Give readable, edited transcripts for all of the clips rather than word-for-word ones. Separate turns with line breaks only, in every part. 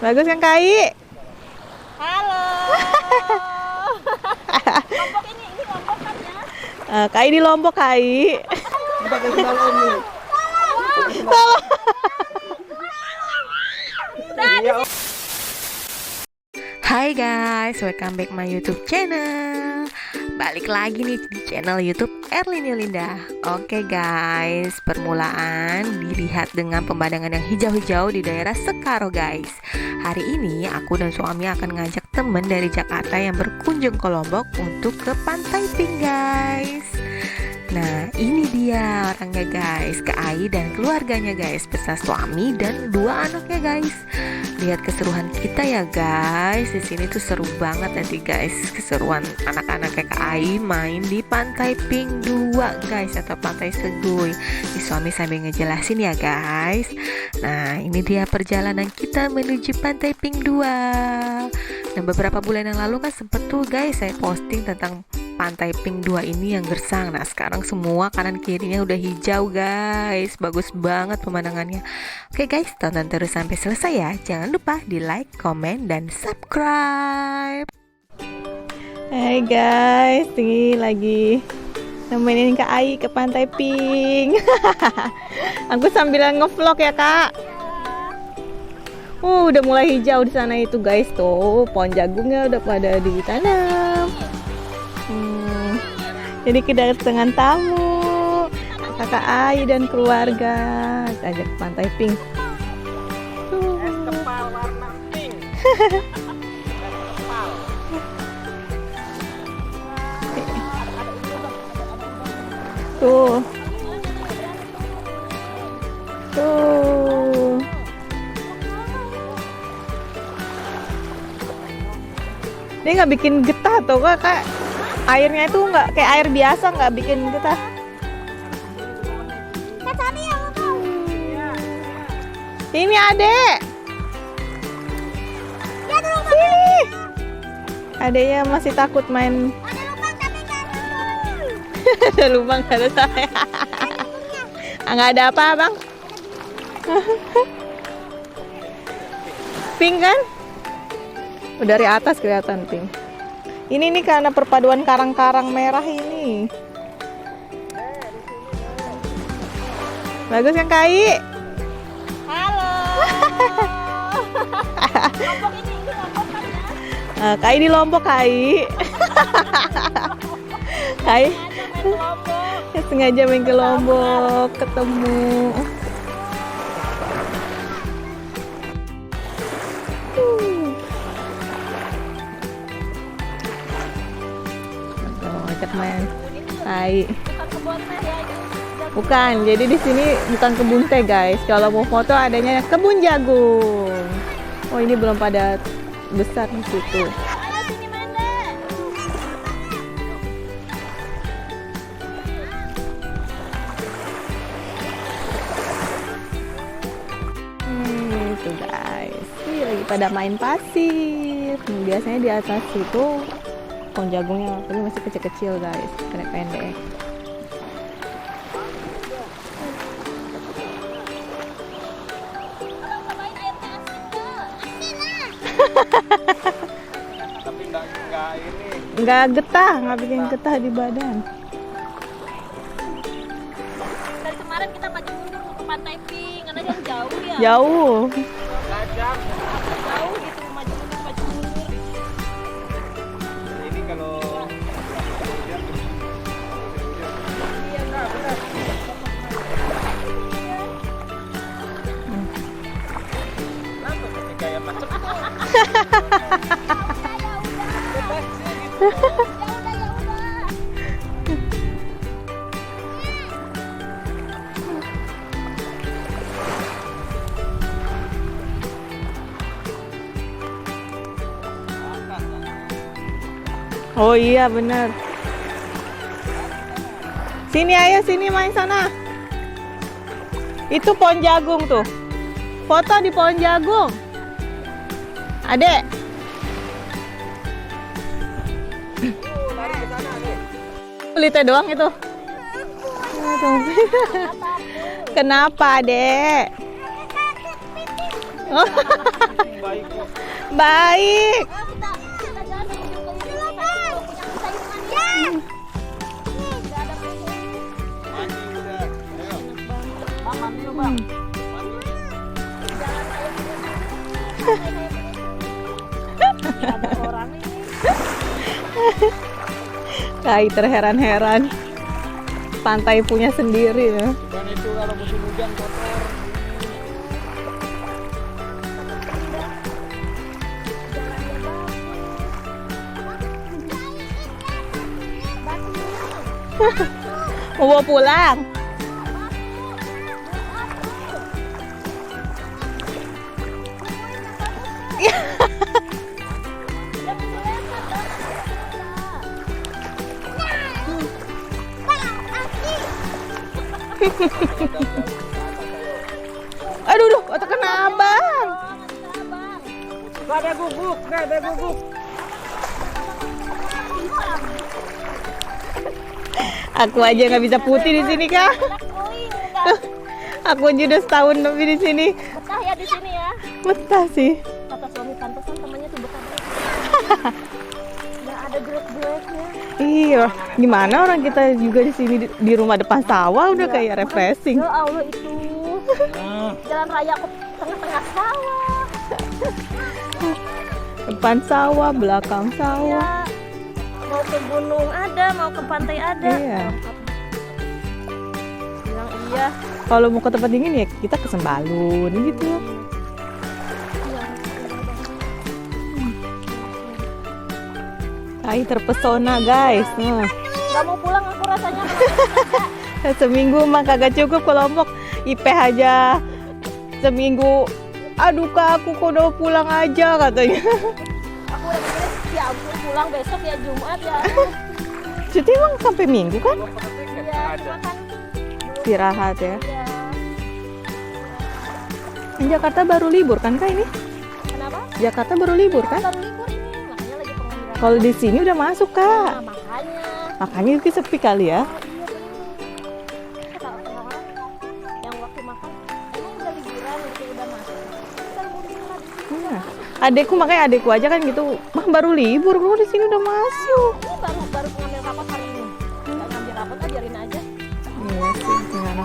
Bagus kan Kai?
Halo. Lombok ini Lombok kan ya?
Kai di Lombok Kai.
Pakai sendal Om nih.
Salah. Hai guys, welcome back my YouTube channel. Balik lagi nih di channel YouTube Erlini Linda. Oke guys, permulaan dilihat dengan pemandangan yang hijau-hijau di daerah Sekaro guys. Hari ini aku dan suami akan ngajak temen dari Jakarta yang berkunjung ke Lombok untuk ke Pantai Pink guys. Nah ini dia orangnya guys, Kak Ai dan keluarganya guys, beserta suami dan 2 anaknya guys. Lihat keseruan kita ya guys. Di sini tuh seru banget nanti guys. Keseruan anak-anak Kak Ai main di Pantai Pink 2 guys, atau Pantai Seguy. Di suami sambil ngejelasin ya guys. Nah ini dia perjalanan kita menuju Pantai Pink 2. Nah beberapa bulan yang lalu kan sempet tuh guys saya posting tentang Pantai Pink 2 ini yang gersang. Nah sekarang semua kanan kirinya udah hijau guys. Bagus banget pemandangannya. Oke guys, tonton terus sampai selesai ya. Jangan lupa di like, komen, dan subscribe. Hai guys, ini lagi nemenin Kak Ai ke Pantai Pink. Aku sambil ngevlog ya Kak. Udah mulai hijau di sana itu guys, tuh pohon jagungnya udah pada ditanam. Jadi kedatangan tamu Kakak Ai dan keluarga ajak ke Pantai Pink.
Es kepal warna pink.
Tuh. Tuh. Dia nggak bikin getah tuh Kak. Airnya itu nggak kayak air biasa, nggak bikin getah. Ini Adek. Sini. Adeknya masih takut main. Ada lubang, ada saya. Nggak ada apa bang. Pink kan? Dari atas kelihatan pink. Ini nih karena perpaduan karang-karang merah ini. Bagus kan Kai?
Halo. Lombok ini Lombok kan ya?
Kai di Lombok Kai. Kai sengaja main ke Lombok ketemu. Ajak main. Hai. Bukan, jadi di sini bukan kebun teh guys. Kalau mau foto adanya kebun jagung. Oh ini belum pada besar di situ. Itu guys. Ini lagi pada main pasir. Biasanya di atas itu pohon jagungnya, tapi masih kecil-kecil guys, pendek-pendek.
Tapi enggak ini.
Nggak getah, nggak bikin getah di badan.
Dari kemarin kita maju mundur mau ke Pantai Pink karena yang jauh ya.
Jauh.
Ngajak.
Jauh gitu maju mundur.
Ini kalau
Iya benar.
langsung ketika yang macet.
Oh iya benar. Sini ayo, sini main sana. Itu pohon jagung tuh. Foto di pohon jagung. Adek.
Lari ke sana nih.
Kulitnya doang itu. Kenapa, Dek? Oh.
Baik.
Baik.
Ayo kita jalan menuju ke ini. Kita punya kesayangan. Nggak ada pusing.
Mandi udah. Ayo.
Bang, mandi yuk, Bang. Jalan ayo. Nggak ada orang ini.
Kai terheran-heran. Pantai punya sendiri ya.
Cuman itu kalau musim hujan kotor.
Mau bawa pulang. Aduh, otak kena abang.
Gak ada guguk, gak ada guguk.
Aku aja nggak bisa putih di sini kak. Aku aja udah setahun lebih di sini.
Betah ya di sini ya.
Betah sih.
Kata suami pantesan temannya tuh betah. Nggak ada jelek-jeleknya.
Iya, gimana orang kita juga di sini di rumah depan sawah udah kayak refreshing.
Ya Allah itu jalan raya ke tengah-tengah sawah.
Depan sawah, belakang sawah.
Ya, mau ke gunung ada, mau ke pantai ada.
Iya.
Bilang iya.
Kalau mau ke tempat dingin ya kita ke Sembalun gitu. Kai terpesona guys. Nah.
Gak mau pulang aku rasanya.
Seminggu mah kagak cukup ke Lombok. IP aja seminggu. Aduh kak, aku kok udah pulang aja katanya.
Aku udah mikir ya ampun pulang besok ya Jumat ya.
Cuti emang sampai minggu kan?
Iya, cuma kan
Istirahat ya.
ya.
Jakarta baru libur kan kak ini?
Kenapa?
Jakarta baru libur kan?
Baru libur ini, makanya lagi pengadilan.
Kalau di sini udah masuk
Nah,
kak.
makanya.
Makanya itu sepi kali ya.
Oh, iya bener. Kata orang yang waktu makan emang udah liburan gitu udah masuk. Kita mudik lah di sini.
Nah, adekku aja kan gitu. Mah baru libur, kok di sini udah masuk.
Ini baru ngambil rapat hari ini. Nggak ngambil rapat aja biarin aja.
Iya sih, gimana?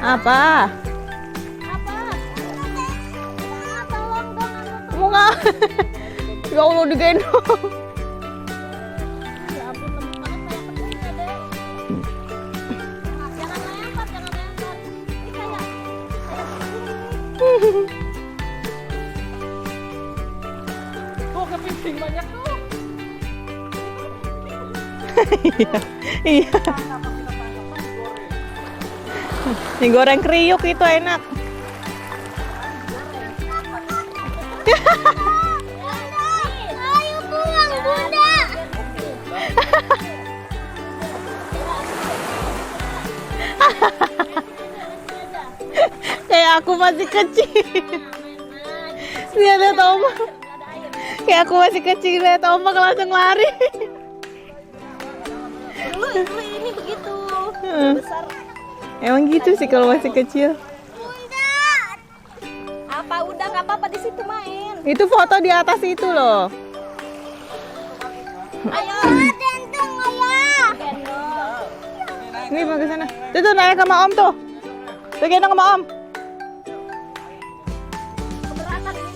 Apa?
Apa?
Apa? Tolong dong aku.
Mau nggak? Ya Allah digendong.
Ya ampun lembut banget kayak peduli ya deh. Jangan lempar, jangan lempar. Ini kayak peduli.
Tuh kepiting banyak tuh.
Iya. Digoreng kriuk itu enak.
Ayo pulang Bunda.
Kayak aku masih kecil. Lihat ombak. Kayak aku masih kecil lihat ombak langsung lari.
Dulu ini begitu. Besar.
Emang gitu sih kalau masih kecil.
Apa udah nggak apa-apa di situ main.
Itu foto di atas itu loh.
Ayo. Gendong ayah. Gendong.
Ini mau ke sana. Tuh naik sama Om tuh. Tuh gendong sama Om.
Keberatan ini.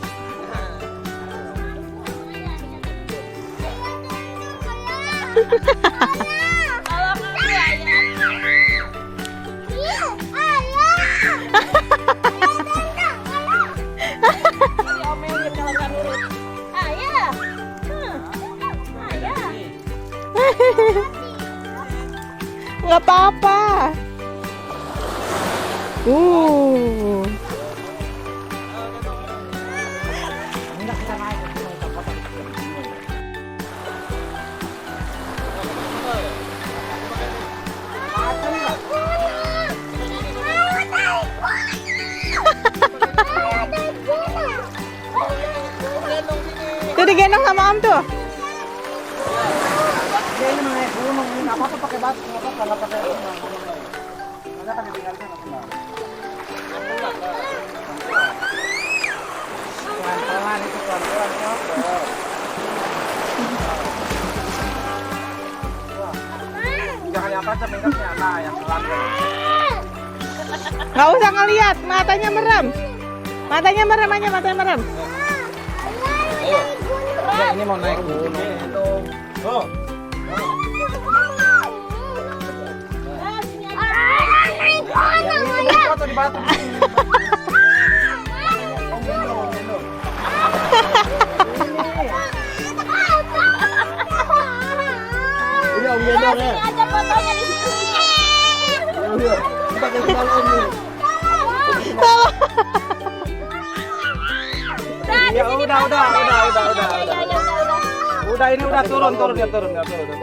Tolong aku ayah. Diomelin kalau nggak nurut. Ayah. Ayah.
Nggak apa-apa. Uh. Tuh digendong sama Om tuh.
Dia ini naik gunung, ini nggak apa-apa pakai batu, nggak apa-apa, nggak pakai gunung. Mereka kan ditinggalkan apa enggak? Pelan-pelan itu pelan-pelan. aja makeupnya, nah yang melanggar.
Nggak usah ngeliat, matanya merem. Matanya merem aja, matanya merem.
Ayo. Ya, ini mau naik gunung. Oh. Foto di batu. Ini Om Gendong ya.
Ada fotonya di sini.
Iya. Kita kasih tahu Om nih. Ya udah. Udah ini udah turun dia turun enggak turun.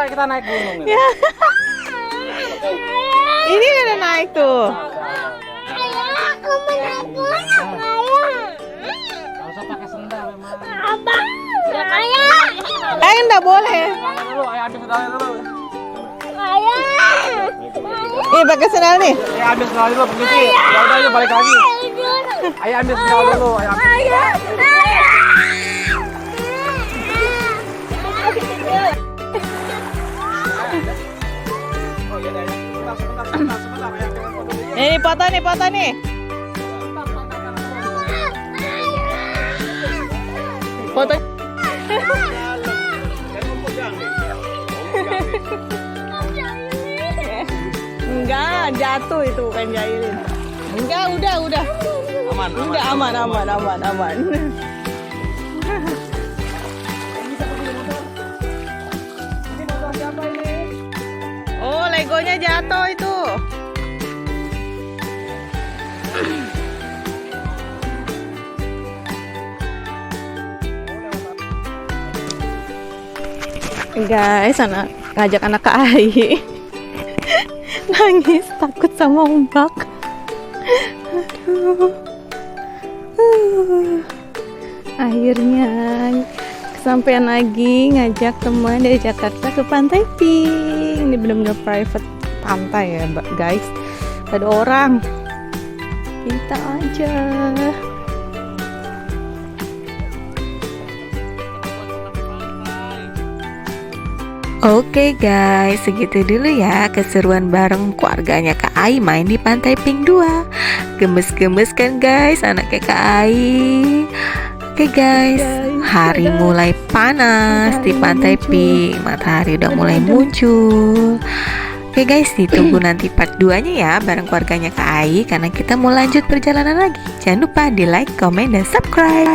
Kita naik gunung ya.
Ini udah naik tuh.
Enggak usah pakai sendal memang.
Enggak boleh.
Dulu, ayo ambil sendalnya dulu.
Nih pakai sendal nih.
Ayo ambil sendal dulu, permisi. Ya udah ayo balik lagi. Ayo ambil sendal dulu, ayo ambil. Oh iya deh. Sebentar.
Ini foto nih. Foto. Enggak, jatuh itu bukan jahilin. Enggak, udah. Aman. Oh, legonya jatuh itu. Guys, ngajak anak ke air. Nangis takut sama ombak. Aduh. Akhirnya kesampean lagi ngajak teman dari Jakarta ke Pantai Pink. Ini benar-benar private pantai ya, guys. Gak ada orang. Kita aja. Oke guys, segitu dulu ya keseruan bareng keluarganya Kak Ai main di Pantai Pink 2. Gemes-gemes kan guys anaknya Kak Ai. Oke guys, hari mulai panas di Pantai Pink. Matahari udah mulai muncul. Oke guys, ditunggu nanti part 2-nya ya bareng keluarganya Kak Ai, karena kita mau lanjut perjalanan lagi. Jangan lupa di like, komen, dan subscribe.